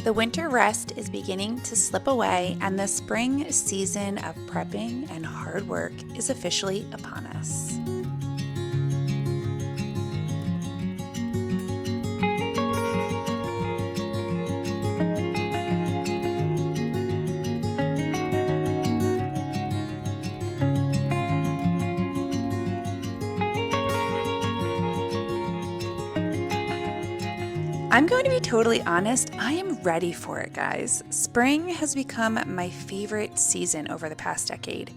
The winter rest is beginning to slip away, and the spring season of prepping and hard work is officially upon us. I'm going to be totally honest, I am ready for it, guys. Spring has become my favorite season over the past decade.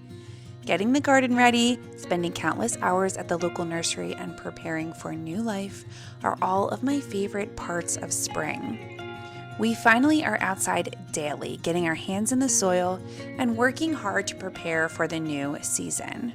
Getting the garden ready, spending countless hours at the local nursery, and preparing for new life are all of my favorite parts of spring. We finally are outside daily, getting our hands in the soil and working hard to prepare for the new season.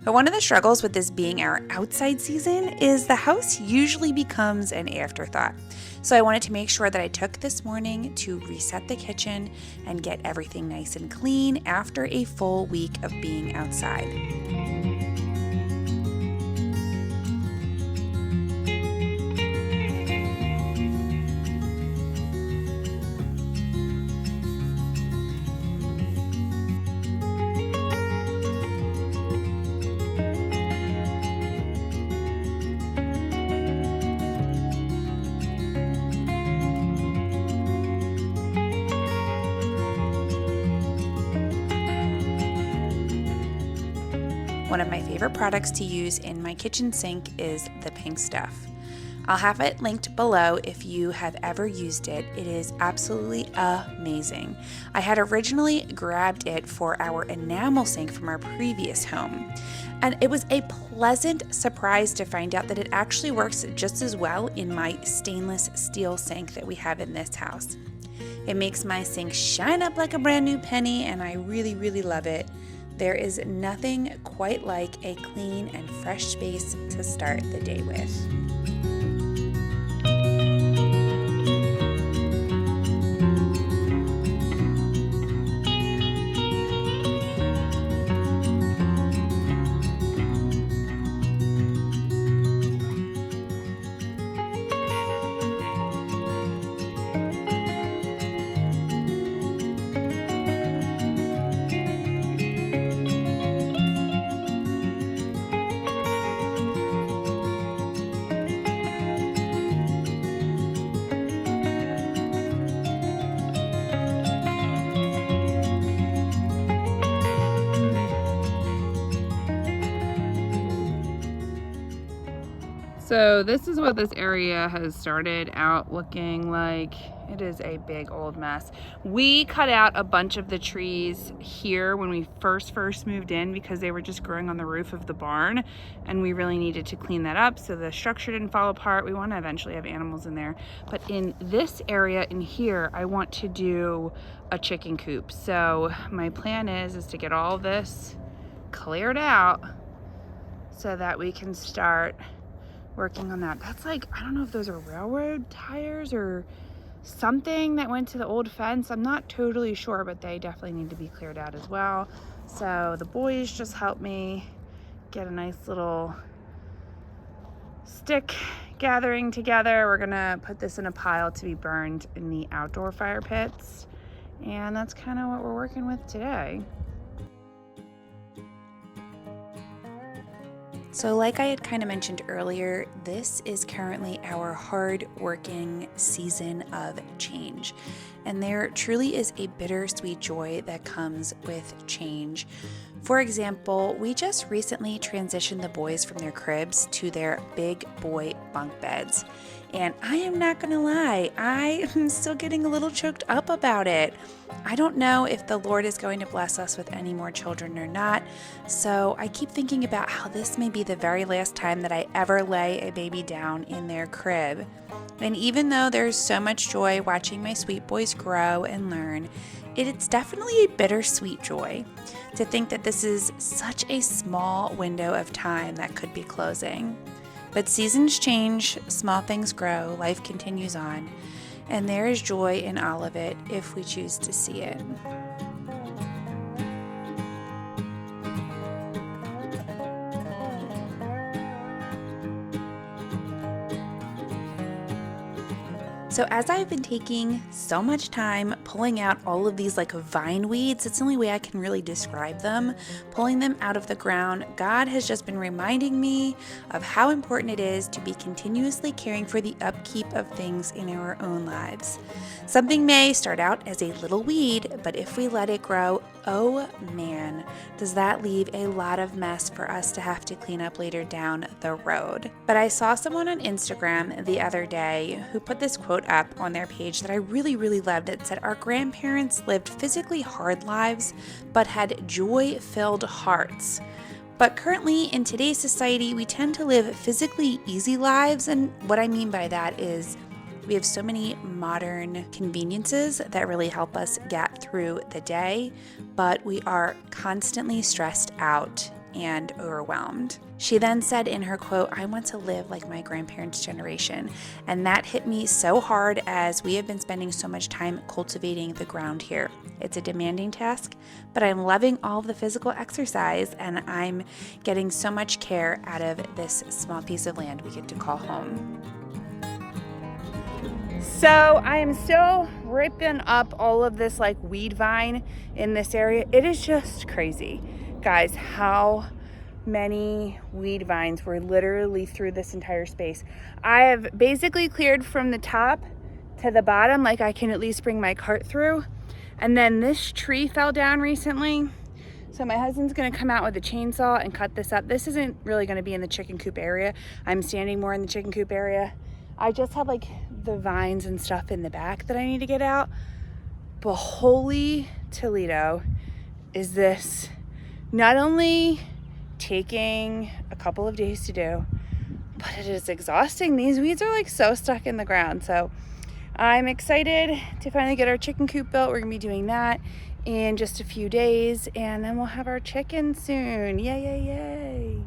But one of the struggles with this being our outside season is the house usually becomes an afterthought. So I wanted to make sure that I took this morning to reset the kitchen and get everything nice and clean after a full week of being outside. One of my favorite products to use in my kitchen sink is the pink stuff. I'll have it linked below if you have ever used it. It is absolutely amazing. I had originally grabbed it for our enamel sink from our previous home, and it was a pleasant surprise to find out that it actually works just as well in my stainless steel sink that we have in this house. It makes my sink shine up like a brand new penny, and I really, really love it. There is nothing quite like a clean and fresh space to start the day with. So this is what this area has started out looking like. It is a big old mess. We cut out a bunch of the trees here when we first moved in because they were just growing on the roof of the barn, and we really needed to clean that up so the structure didn't fall apart. We want to eventually have animals in there. But in this area in here, I want to do a chicken coop. So my plan is to get all this cleared out so that we can start working on that. That's like, I don't know if those are railroad tires or something that went to the old fence. I'm not totally sure, but they definitely need to be cleared out as well. So the boys just helped me get a nice little stick gathering together. We're gonna put this in a pile to be burned in the outdoor fire pits. And that's kind of what we're working with today. So like I had kind of mentioned earlier, this is currently our hard-working season of change. And there truly is a bittersweet joy that comes with change. For example, we just recently transitioned the boys from their cribs to their big boy bunk beds. And I am not gonna lie, I am still getting a little choked up about it. I don't know if the Lord is going to bless us with any more children or not, so I keep thinking about how this may be the very last time that I ever lay a baby down in their crib. And even though there's so much joy watching my sweet boys grow and learn, it's definitely a bittersweet joy to think that this is such a small window of time that could be closing. But seasons change, small things grow, life continues on, and there is joy in all of it if we choose to see it. So as I've been taking so much time pulling out all of these like vine weeds, it's the only way I can really describe them, pulling them out of the ground, God has just been reminding me of how important it is to be continuously caring for the upkeep of things in our own lives. Something may start out as a little weed, but if we let it grow, oh man, does that leave a lot of mess for us to have to clean up later down the road. But I saw someone on Instagram the other day who put this quote up on their page that I really loved. It said, "Our grandparents lived physically hard lives, but had joy-filled hearts. But currently in today's society, we tend to live physically easy lives." And what I mean by that is we have so many modern conveniences that really help us get through the day, but we are constantly stressed out and overwhelmed. She then said in her quote, "I want to live like my grandparents' generation." And that hit me so hard as we have been spending so much time cultivating the ground here. It's a demanding task, but I'm loving all of the physical exercise and I'm getting so much care out of this small piece of land we get to call home. So I am still ripping up all of this like weed vine in this area. It is just crazy, guys, how many weed vines were literally through this entire space. I have basically cleared from the top to the bottom, like I can at least bring my cart through. And then this tree fell down recently. So my husband's gonna come out with a chainsaw and cut this up. This isn't really gonna be in the chicken coop area. I'm standing more in the chicken coop area. I just have like the vines and stuff in the back that I need to get out. But holy Toledo, is this not only taking a couple of days to do, but it is exhausting. These weeds are like so stuck in the ground. So I'm excited to finally get our chicken coop built. We're gonna be doing that in just a few days and then we'll have our chickens soon. Yay, yay, yay.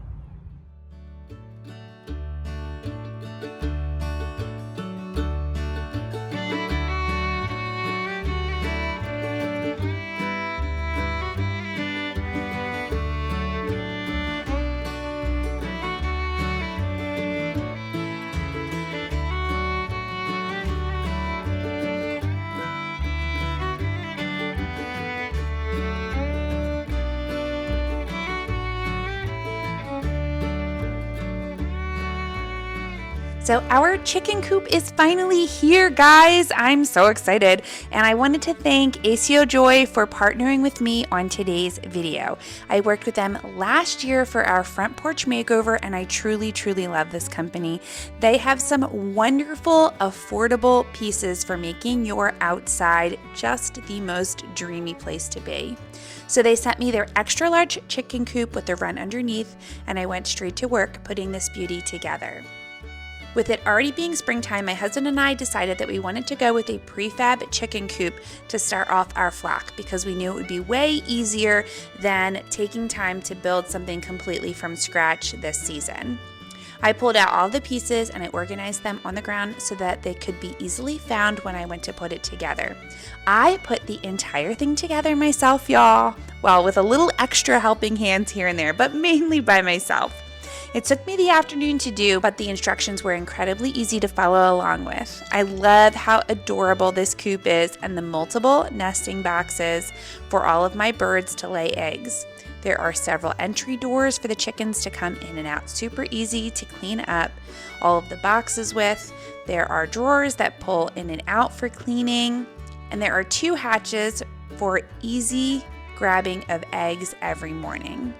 So our chicken coop is finally here, guys. I'm so excited. And I wanted to thank ACO Joy for partnering with me on today's video. I worked with them last year for our front porch makeover, and I truly love this company. They have some wonderful, affordable pieces for making your outside just the most dreamy place to be. So they sent me their extra large chicken coop with the run underneath, and I went straight to work putting this beauty together. With it already being springtime, my husband and I decided that we wanted to go with a prefab chicken coop to start off our flock because we knew it would be way easier than taking time to build something completely from scratch this season. I pulled out all the pieces and I organized them on the ground so that they could be easily found when I went to put it together. I put the entire thing together myself, y'all. Well, with a little extra helping hands here and there, but mainly by myself. It took me the afternoon to do, but the instructions were incredibly easy to follow along with. I love how adorable this coop is and the multiple nesting boxes for all of my birds to lay eggs. There are several entry doors for the chickens to come in and out, super easy to clean up all of the boxes with. There are drawers that pull in and out for cleaning, and there are 2 hatches for easy grabbing of eggs every morning.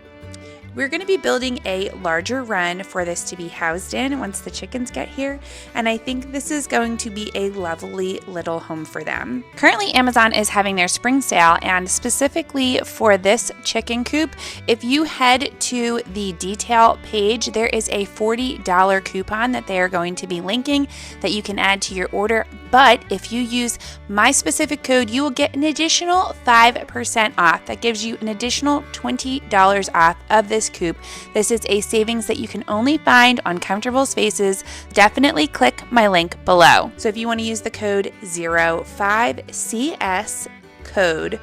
We're going to be building a larger run for this to be housed in once the chickens get here, and I think this is going to be a lovely little home for them. Currently, Amazon is having their spring sale, and specifically for this chicken coop, if you head to the detail page, there is a $40 coupon that they are going to be linking that you can add to your order. But if you use my specific code, you will get an additional 5% off. That gives you an additional $20 off of this coop. This is a savings that you can only find on Comfortable Spaces. Definitely click my link below. So if you want to use the code 05CS code,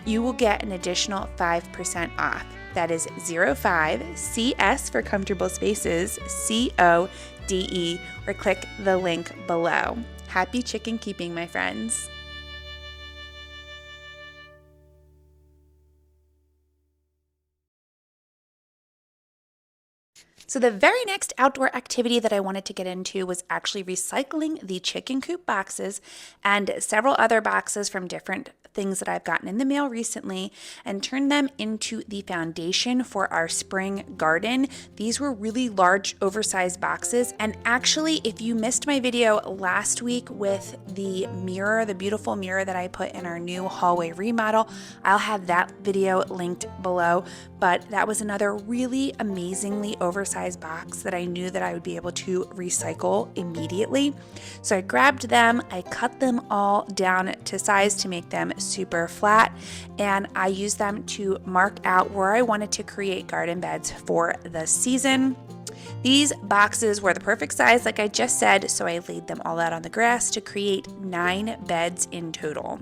you will get an additional 5% off. That is 05CS for Comfortable Spaces, CODE, or click the link below. Happy chicken keeping, my friends. So the very next outdoor activity that I wanted to get into was actually recycling the chicken coop boxes and several other boxes from different things that I've gotten in the mail recently and turn them into the foundation for our spring garden. These were really large, oversized boxes. And actually, if you missed my video last week with the mirror, the beautiful mirror that I put in our new hallway remodel, I'll have that video linked below. But that was another really amazingly oversized box that I knew that I would be able to recycle immediately. So I grabbed them, I cut them all down to size to make them super flat, and I used them to mark out where I wanted to create garden beds for the season. These boxes were the perfect size, like I just said, so I laid them all out on the grass to create 9 beds in total.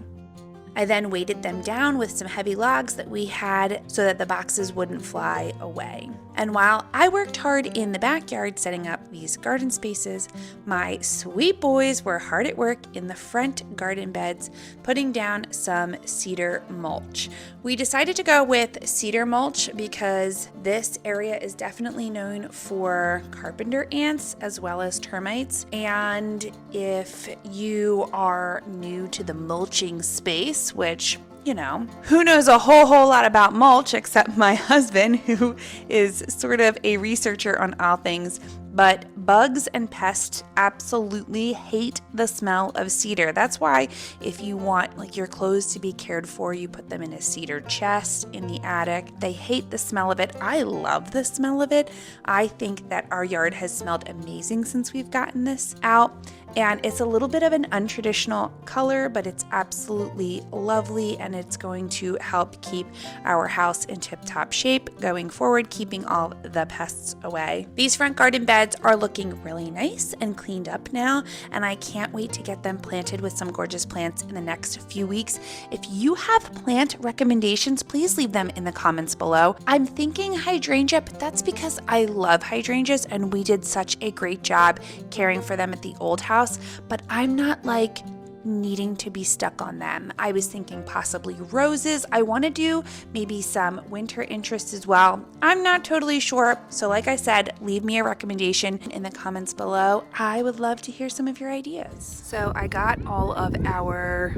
I then weighted them down with some heavy logs that we had so that the boxes wouldn't fly away. And while I worked hard in the backyard setting up these garden spaces, my sweet boys were hard at work in the front garden beds, putting down some cedar mulch. We decided to go with cedar mulch because this area is definitely known for carpenter ants as well as termites. And if you are new to the mulching space, which, you know, who knows a whole lot about mulch except my husband, who is sort of a researcher on all things. But bugs and pests absolutely hate the smell of cedar. That's why if you want like your clothes to be cared for, you put them in a cedar chest in the attic. They hate the smell of it. I love the smell of it. I think that our yard has smelled amazing since we've gotten this out. And it's a little bit of an untraditional color, but it's absolutely lovely, and it's going to help keep our house in tip-top shape going forward, keeping all the pests away. These front garden beds are looking really nice and cleaned up now, and I can't wait to get them planted with some gorgeous plants in the next few weeks. If you have plant recommendations, please leave them in the comments below. I'm thinking hydrangea, but that's because I love hydrangeas and we did such a great job caring for them at the old house. But I'm not like needing to be stuck on them. I was thinking possibly roses. I want to do maybe some winter interest as well. I'm not totally sure. So like I said, leave me a recommendation in the comments below. I would love to hear some of your ideas. So I got all of our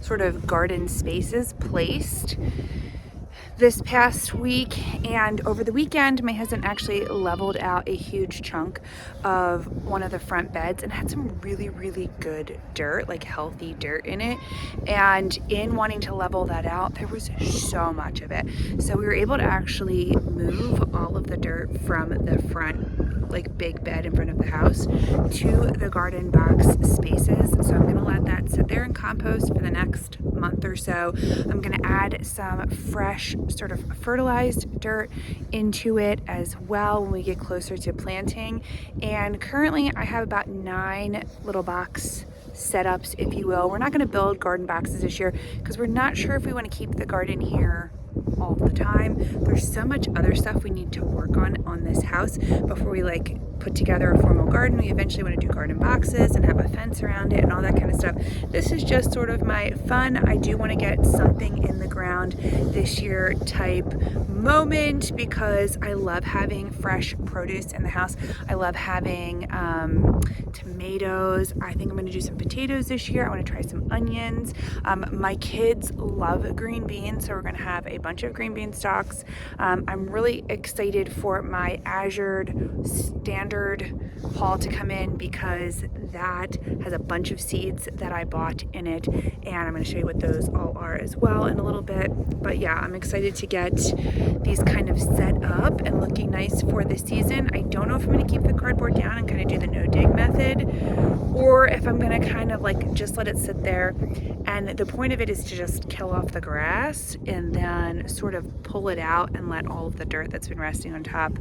sort of garden spaces placed this past week, and over the weekend my husband actually leveled out a huge chunk of one of the front beds and had some really good dirt, like healthy dirt in it. And in wanting to level that out, there was so much of it, so we were able to actually move all of the dirt from the front, like big bed in front of the house, to the garden box spaces. So I'm gonna let that sit there and compost for the next month or so. I'm gonna add some fresh sort of fertilized dirt into it as well when we get closer to planting. And currently I have about 9 little box setups, if you will. We're not going to build garden boxes this year because we're not sure if we want to keep the garden here all the time. There's so much other stuff we need to work on this house before we like put together a formal garden. We eventually want to do garden boxes and have a fence around it and all that kind of stuff. This is just sort of my fun, I do want to get something in the ground this year type moment because I love having fresh produce in the house. I love having tomatoes. I think I'm going to do some potatoes this year. I want to try some onions. My kids love green beans, so we're going to have a bunch of green bean stalks. I'm really excited for my Azure Standard Haul to come in because that has a bunch of seeds that I bought in it, and I'm going to show you what those all are as well in a little bit. But yeah, I'm excited to get these kind of set up and looking nice for the season. I don't know if I'm going to keep the cardboard down and kind of do the no dig method, or if I'm going to kind of like just let it sit there. And the point of it is to just kill off the grass and then sort of pull it out and let all of the dirt that's been resting on top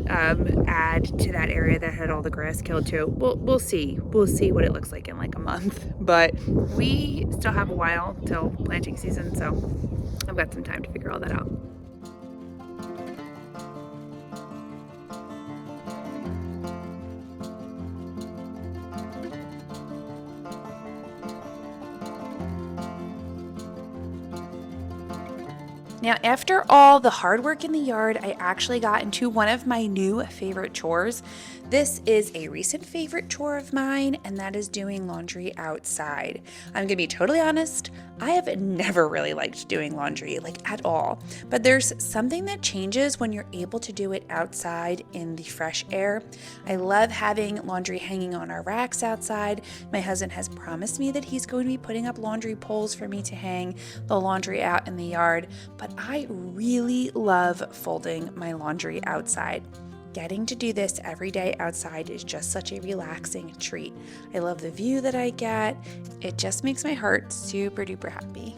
add to that area that had all the grass killed too. We'll see what it looks like in like a month, but we still have a while till planting season, so I've got some time to figure all that out. Now, after all the hard work in the yard, I actually got into one of my new favorite chores. This is a recent favorite chore of mine, and that is doing laundry outside. I'm gonna be totally honest, I have never really liked doing laundry, like at all. But there's something that changes when you're able to do it outside in the fresh air. I love having laundry hanging on our racks outside. My husband has promised me that he's going to be putting up laundry poles for me to hang the laundry out in the yard, but I really love folding my laundry outside. Getting to do this every day outside is just such a relaxing treat. I love the view that I get. It just makes my heart super duper happy.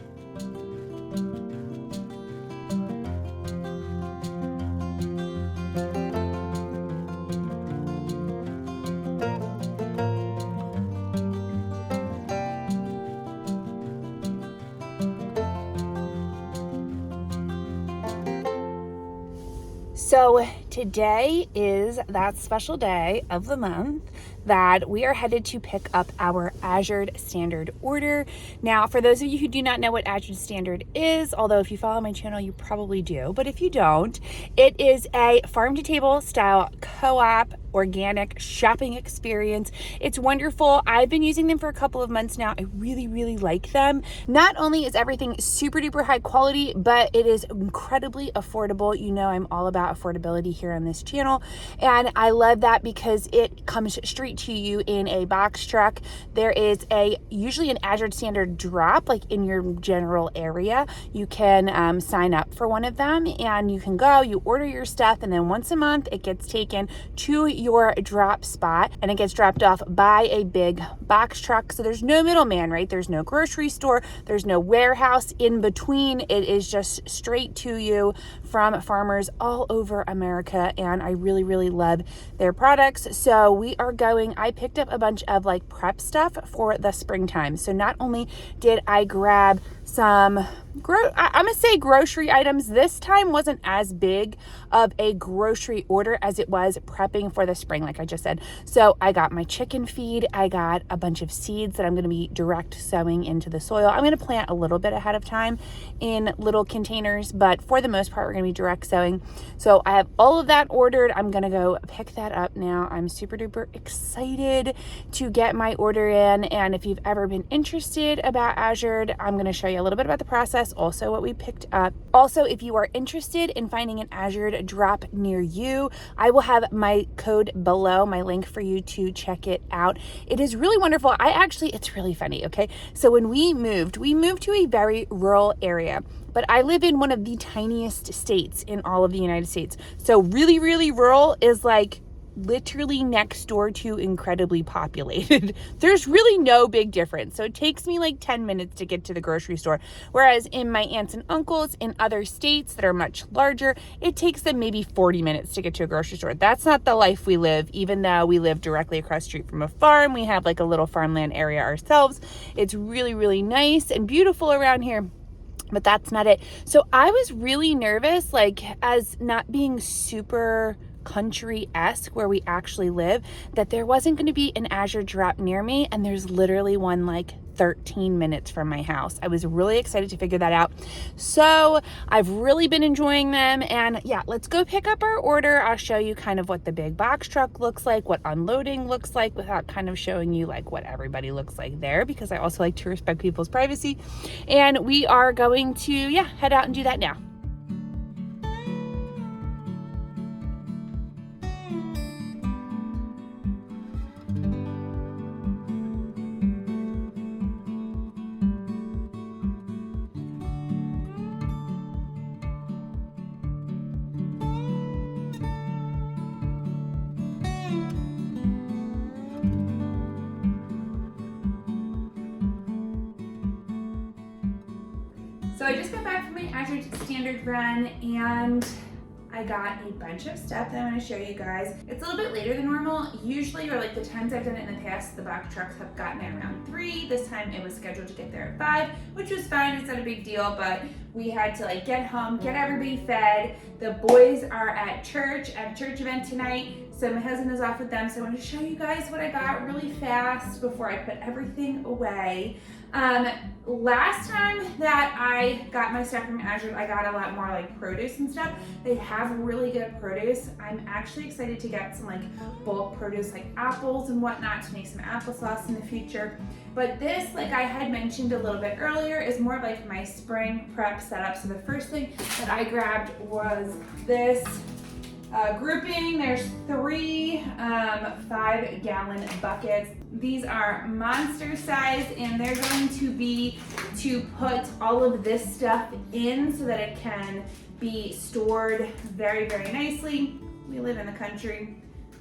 So today is that special day of the month that we are headed to pick up our Azure Standard order. Now, for those of you who do not know what Azure Standard is, although if you follow my channel, you probably do, but if you don't, it is a farm-to-table style co-op organic shopping experience. It's wonderful. I've been using them for a couple of months now. I really, really like them. Not only is everything super duper high quality, but it is incredibly affordable. You know, I'm all about affordability here on this channel, and I love that because it comes straight to you in a box truck. There is usually an Azure Standard drop, like in your general area. You can sign up for one of them, and you can go, you order your stuff, and then once a month it gets taken to your drop spot and it gets dropped off by a big box truck. So there's no middleman, right? There's no grocery store, there's no warehouse in between. It is just straight to you from farmers all over America, and I really, really love their products. So we are going, I picked up a bunch of like prep stuff for the springtime. So not only did I grab some I'm gonna say grocery items. This time wasn't as big of a grocery order as it was prepping for the spring, like I just said. So I got my chicken feed, I got a bunch of seeds that I'm gonna be direct sowing into the soil. I'm gonna plant a little bit ahead of time in little containers, but for the most part, we're gonna be direct sowing. So I have all of that ordered. I'm gonna go pick that up now. I'm super duper excited to get my order in. And if you've ever been interested about Azure, I'm gonna show you a little bit about the process, also what we picked up. Also, if you are interested in finding an Azure drop near you, I will have my code below, my link for you to check it out. It is really wonderful. It's really funny, okay? So when we moved to a very rural area, but I live in one of the tiniest states in all of the United States. So really, really rural is like literally next door to incredibly populated. There's really no big difference. So it takes me like 10 minutes to get to the grocery store. Whereas in my aunts and uncles in other states that are much larger, it takes them maybe 40 minutes to get to a grocery store. That's not the life we live, even though we live directly across the street from a farm. We have like a little farmland area ourselves. It's really, really nice and beautiful around here. But that's not it. So I was really nervous, like as not being super country-esque where we actually live, that there wasn't going to be an Azure drop near me, and there's literally one like 13 minutes from my house. I was really excited to figure that out. So I've really been enjoying them, and yeah, let's go pick up our order. I'll show you kind of what the big box truck looks like, what unloading looks like, without kind of showing you like what everybody looks like there, because I also like to respect people's privacy. And we are going to head out and do that now. So I just got back from my Azure Standard run, and I got a bunch of stuff that I'm going to show you guys. It's a little bit later than normal. Usually, or like the times I've done it in the past, the box trucks have gotten there around 3. This time it was scheduled to get there at 5, which was fine. It's not a big deal, but we had to like get home, get everybody fed. The boys are at church, at a church event tonight. So my husband is off with them. So I want to show you guys what I got really fast before I put everything away. Last time that I got my stuff from Azure, I got a lot more like produce and stuff. They have really good produce. I'm actually excited to get some like bulk produce like apples and whatnot to make some applesauce in the future. But this, like I had mentioned a little bit earlier, is more of like my spring prep setup. So the first thing that I grabbed was this grouping. There's 3 5-gallon buckets. These are monster size, and they're going to be to put all of this stuff in so that it can be stored very, very nicely. We live in the country.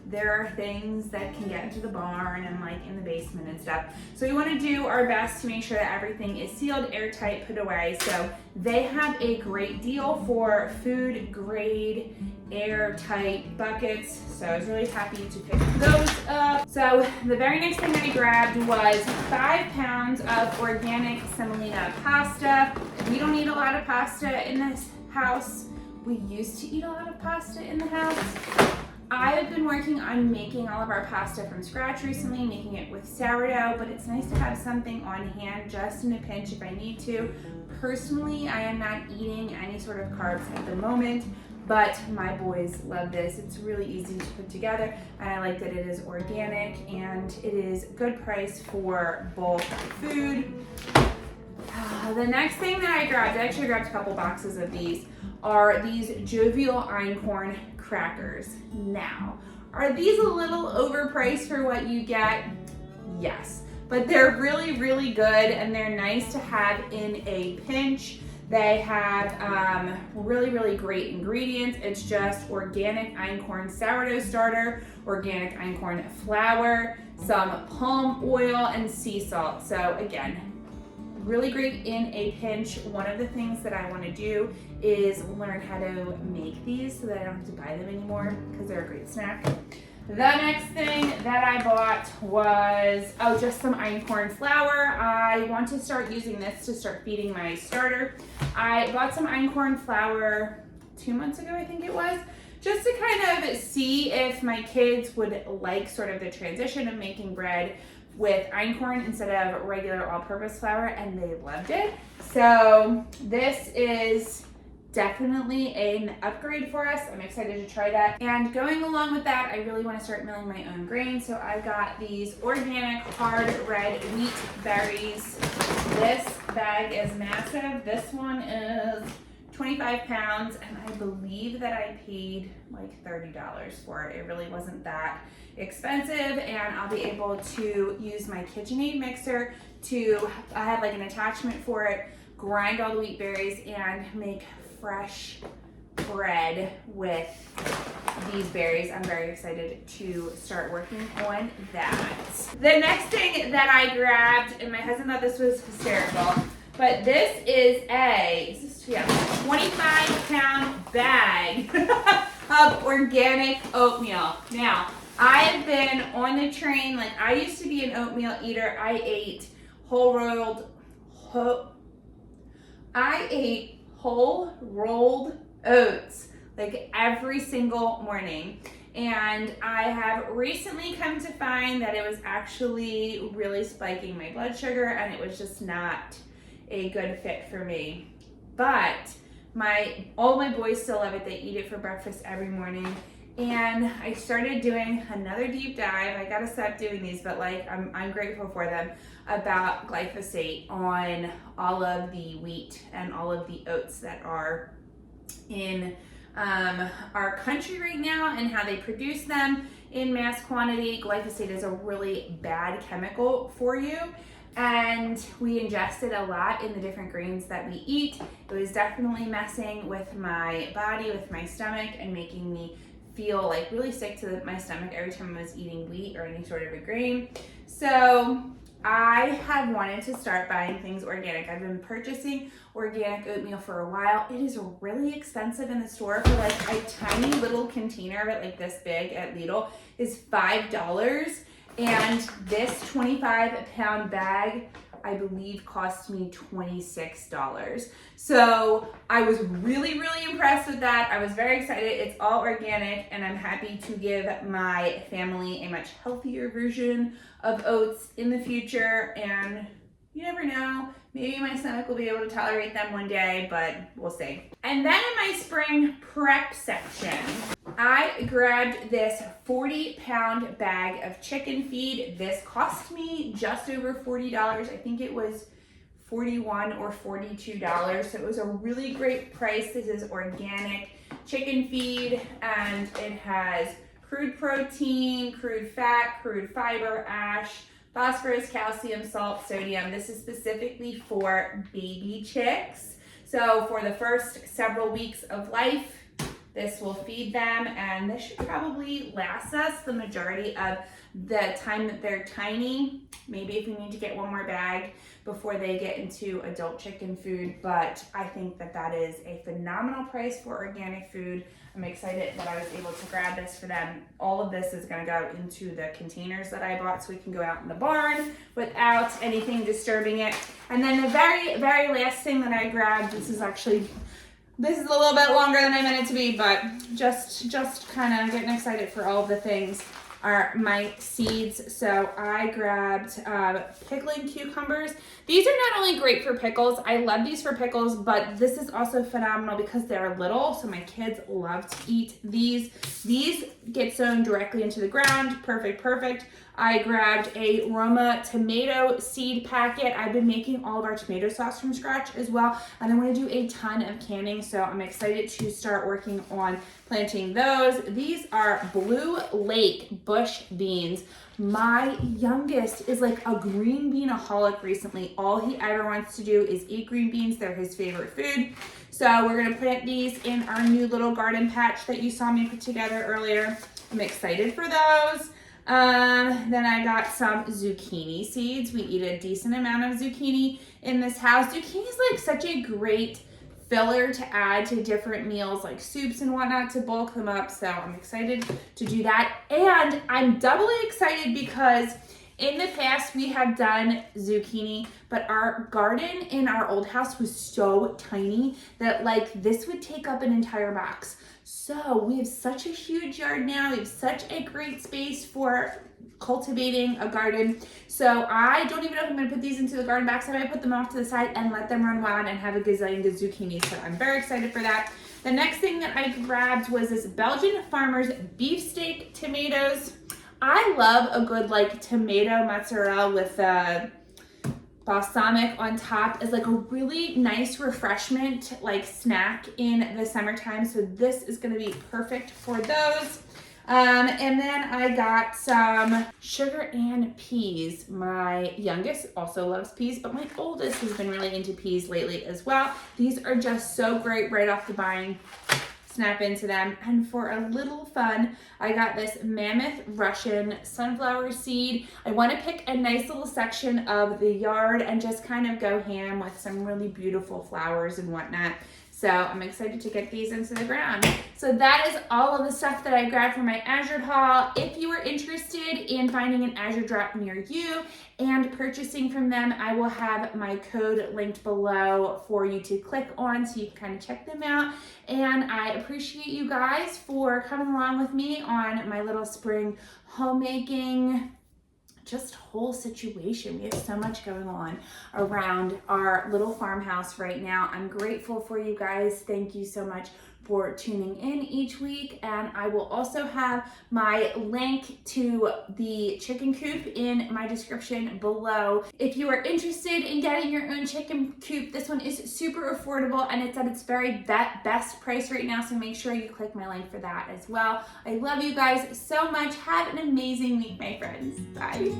There are things that can get into the barn and like in the basement and stuff. So we want to do our best to make sure that everything is sealed, airtight, put away. So they have a great deal for food grade airtight buckets. So I was really happy to pick those up. So the very next thing I grabbed was 5 pounds of organic semolina pasta. We don't eat a lot of pasta in this house. We used to eat a lot of pasta in the house. I have been working on making all of our pasta from scratch recently, making it with sourdough, but it's nice to have something on hand just in a pinch if I need to. Personally, I am not eating any sort of carbs at the moment, but my boys love this. It's really easy to put together, and I like that it is organic and it is good price for bulk food. The next thing that I grabbed, I actually grabbed a couple boxes of these, are these jovial einkorn crackers. Now, are these a little overpriced for what you get? Yes, but they're really, really good, and they're nice to have in a pinch. They have really, really great ingredients. It's just organic einkorn sourdough starter, organic einkorn flour, some palm oil, and sea salt. So again, really great in a pinch. One of the things that I want to do is learn how to make these so that I don't have to buy them anymore because they're a great snack. The next thing that I bought was, just some einkorn flour. I want to start using this to start feeding my starter. I bought some einkorn flour 2 months ago, I think it was, just to kind of see if my kids would like sort of the transition of making bread with einkorn instead of regular all-purpose flour, and they loved it. So this is definitely an upgrade for us. I'm excited to try that. And going along with that, I really want to start milling my own grain. So I got these organic hard red wheat berries. This bag is massive. This one is 25 pounds, and I believe that I paid like $30 for it. It really wasn't that expensive, and I'll be able to use my KitchenAid mixer to, I have like an attachment for it, grind all the wheat berries and make fresh bread with these berries. I'm very excited to start working on that. The next thing that I grabbed, and my husband thought this was hysterical, but this is a 25-pound bag of organic oatmeal. Now, I have been on the train, like I used to be an oatmeal eater. I ate whole rolled oats like every single morning. And I have recently come to find that it was actually really spiking my blood sugar, and it was just not a good fit for me. But all my boys still love it. They eat it for breakfast every morning. And I started doing another deep dive. I gotta stop doing these, but like I'm grateful for them, about glyphosate on all of the wheat and all of the oats that are in our country right now and how they produce them in mass quantity. Glyphosate is a really bad chemical for you, and we ingest it a lot in the different grains that we eat. It was definitely messing with my body, with my stomach, and making me feel like really sick to my stomach every time I was eating wheat or any sort of a grain. So I have wanted to start buying things organic. I've been purchasing organic oatmeal for a while. It is really expensive in the store. For like a tiny little container of it, like this big at Lidl, is $5. And this 25-pound bag, I believe cost me $26. So I was really, really impressed with that. I was very excited. It's all organic, and I'm happy to give my family a much healthier version of oats in the future. And you never know, maybe my stomach will be able to tolerate them one day, but we'll see. And then in my spring prep section, I grabbed this 40-pound bag of chicken feed. This cost me just over $40. I think it was $41 or $42. So it was a really great price. This is organic chicken feed, and it has crude protein, crude fat, crude fiber, ash, phosphorus, calcium, salt, sodium. This is specifically for baby chicks. So for the first several weeks of life, this will feed them, and this should probably last us the majority of the time that they're tiny. Maybe if we need to get one more bag before they get into adult chicken food, but I think that that is a phenomenal price for organic food. I'm excited that I was able to grab this for them. All of this is gonna go into the containers that I bought so we can go out in the barn without anything disturbing it. And then the very, very last thing that I grabbed, this is a little bit longer than I meant it to be, but just kind of getting excited for all of the things, are my seeds. So I grabbed pickling cucumbers. These are not only great for pickles, I love these for pickles, but this is also phenomenal because they're little, so my kids love to eat these. These get sown directly into the ground. Perfect. I grabbed a Roma tomato seed packet. I've been making all of our tomato sauce from scratch as well, and I want to do a ton of canning, so I'm excited to start working on planting those. These are Blue Lake bush beans. My youngest is like a green beanaholic recently. All he ever wants to do is eat green beans. They're his favorite food. So we're gonna plant these in our new little garden patch that you saw me put together earlier. I'm excited for those. Then I got some zucchini seeds. We eat a decent amount of zucchini in this house. Zucchini is like such a great filler to add to different meals like soups and whatnot to bulk them up. So I'm excited to do that. And I'm doubly excited because in the past we have done zucchini, but our garden in our old house was so tiny that like this would take up an entire box. So we have such a huge yard now. We have such a great space for cultivating a garden. So I don't even know if I'm gonna put these into the garden box. I might put them off to the side and let them run wild and have a gazillion good zucchini. So I'm very excited for that. The next thing that I grabbed was this Belgian Farmers beefsteak tomatoes. I love a good like tomato mozzarella with balsamic on top as like a really nice refreshment like snack in the summertime. So this is gonna be perfect for those. And then I got some sugar and peas. My youngest also loves peas, but my oldest has been really into peas lately as well. These are just so great right off the vine. Snap into them. And for a little fun, I got this Mammoth Russian sunflower seed. I want to pick a nice little section of the yard and just kind of go ham with some really beautiful flowers and whatnot. So I'm excited to get these into the ground. So that is all of the stuff that I grabbed from my Azure haul. If you are interested in finding an Azure drop near you and purchasing from them, I will have my code linked below for you to click on so you can kind of check them out. And I appreciate you guys for coming along with me on my little spring homemaking just whole situation. We have so much going on around our little farmhouse right now. I'm grateful for you guys. Thank you so much for tuning in each week. And I will also have my link to the chicken coop in my description below. If you are interested in getting your own chicken coop, this one is super affordable and it's at its very best price right now. So make sure you click my link for that as well. I love you guys so much. Have an amazing week, my friends. Bye.